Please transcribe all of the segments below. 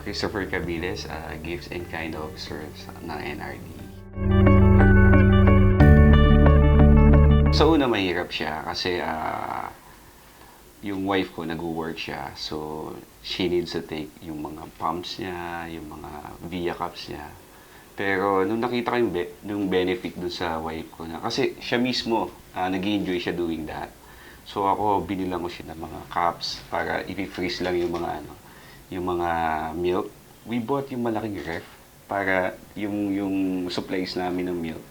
Christopher Cabiles, Gifts and Kind Officer ng NRD. Sa una, mahirap siya kasi yung wife ko nag-work siya. So, she needs to take yung mga pumps niya, yung mga via cups niya. Pero nung nakita ko yung benefit dun sa wife ko na, kasi siya mismo, nag-enjoy siya doing that. So ako, binilang ko siya ng mga cups para i-freeze lang yung mga milk. We bought yung malaking ref para yung supplies namin ng milk,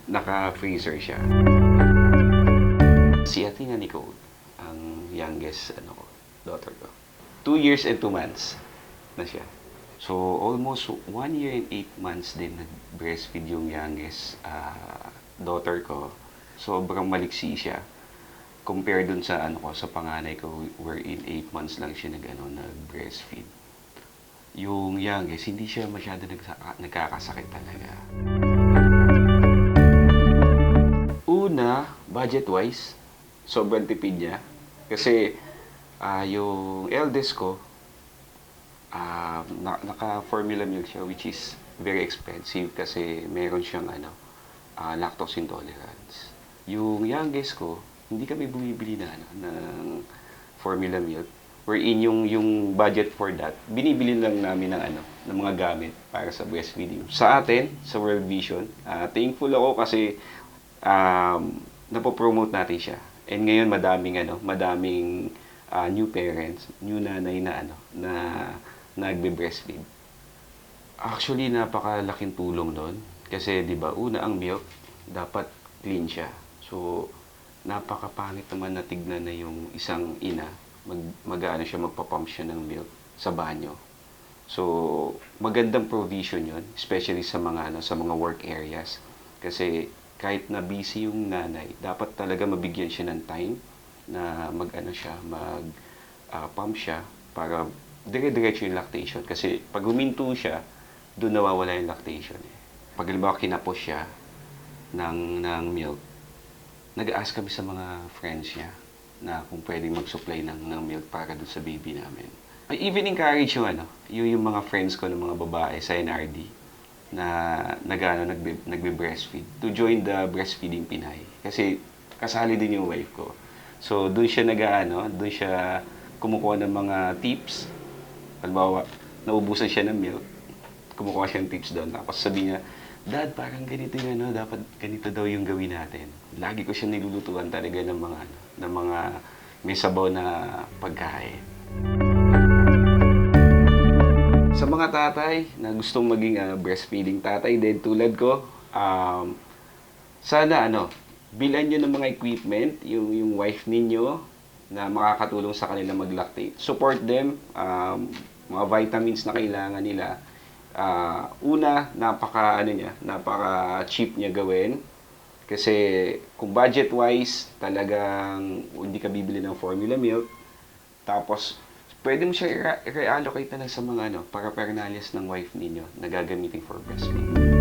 naka-freezer siya. Si Athena Nicole, ang youngest daughter ko. 2 years and 2 months na siya. So, almost 1 year and 8 months din nag-breastfeed yung youngest daughter ko. Sobrang maliksi siya. Compare dun sa sa panganay ko, wherein 8 months lang siya nag-breastfeed. Yung youngest, hindi siya masyado nagkakasakit talaga. Una, budget-wise, sobrang tipid niya. Kasi yung eldest ko, naka-formula milk siya, which is very expensive kasi meron siyang lactose intolerance. Yung youngest ko, hindi kami bumibili ng formula milk. Wherein yung budget for that, binibili lang namin ng mga gamit para sa breastfeeding. Sa atin, sa World Vision, thankful ako kasi napopromote natin siya. And ngayon madaming new parents, new nanay na nagbe-breastfeed. Actually, napakalaking tulong nun. Kasi, di ba, una ang milk, dapat clean siya. So, napakapangit naman na tignan na yung isang ina, magpapump siya ng milk sa banyo. So, magandang provision yon, especially sa mga work areas. Kasi, kahit na busy yung nanay, dapat talaga mabigyan siya ng time na mag-pump siya para dire-diretso yung lactation. Kasi pag huminto siya, doon nawawala yung lactation. Pag halimbawa kinapos siya ng milk, nag-ask kami sa mga friends niya na kung pwedeng mag-supply ng milk para doon sa baby namin. I even encourage yung mga friends ko ng mga babae sa NRD na nagbe-breastfeed to join the Breastfeeding Pinay. Kasi kasali din yung wife ko. So doon siya doon siya kumukuha ng mga tips. Halimbawa, naubusan siya ng milk, kumukuha siya ng tips doon. Tapos sabi niya, Dad, parang ganito yung dapat ganito daw yung gawin natin. Lagi ko siya nilulutuan talaga ng mga may sabaw na pagkain. Sa mga tatay na gustong maging breastfeeding tatay din tulad ko, sana bilan nyo ng mga equipment, yung wife ninyo na makakatulong sa kanila mag-lactate. Support them, mga vitamins na kailangan nila. Una, napaka-cheap niya gawin. Kasi kung budget-wise, talagang hindi ka bibili ng formula milk. Tapos, pwede mo siya i-reallocate na lang sa mga paraphernalias ng wife ninyo na gagamitin for breastfeeding.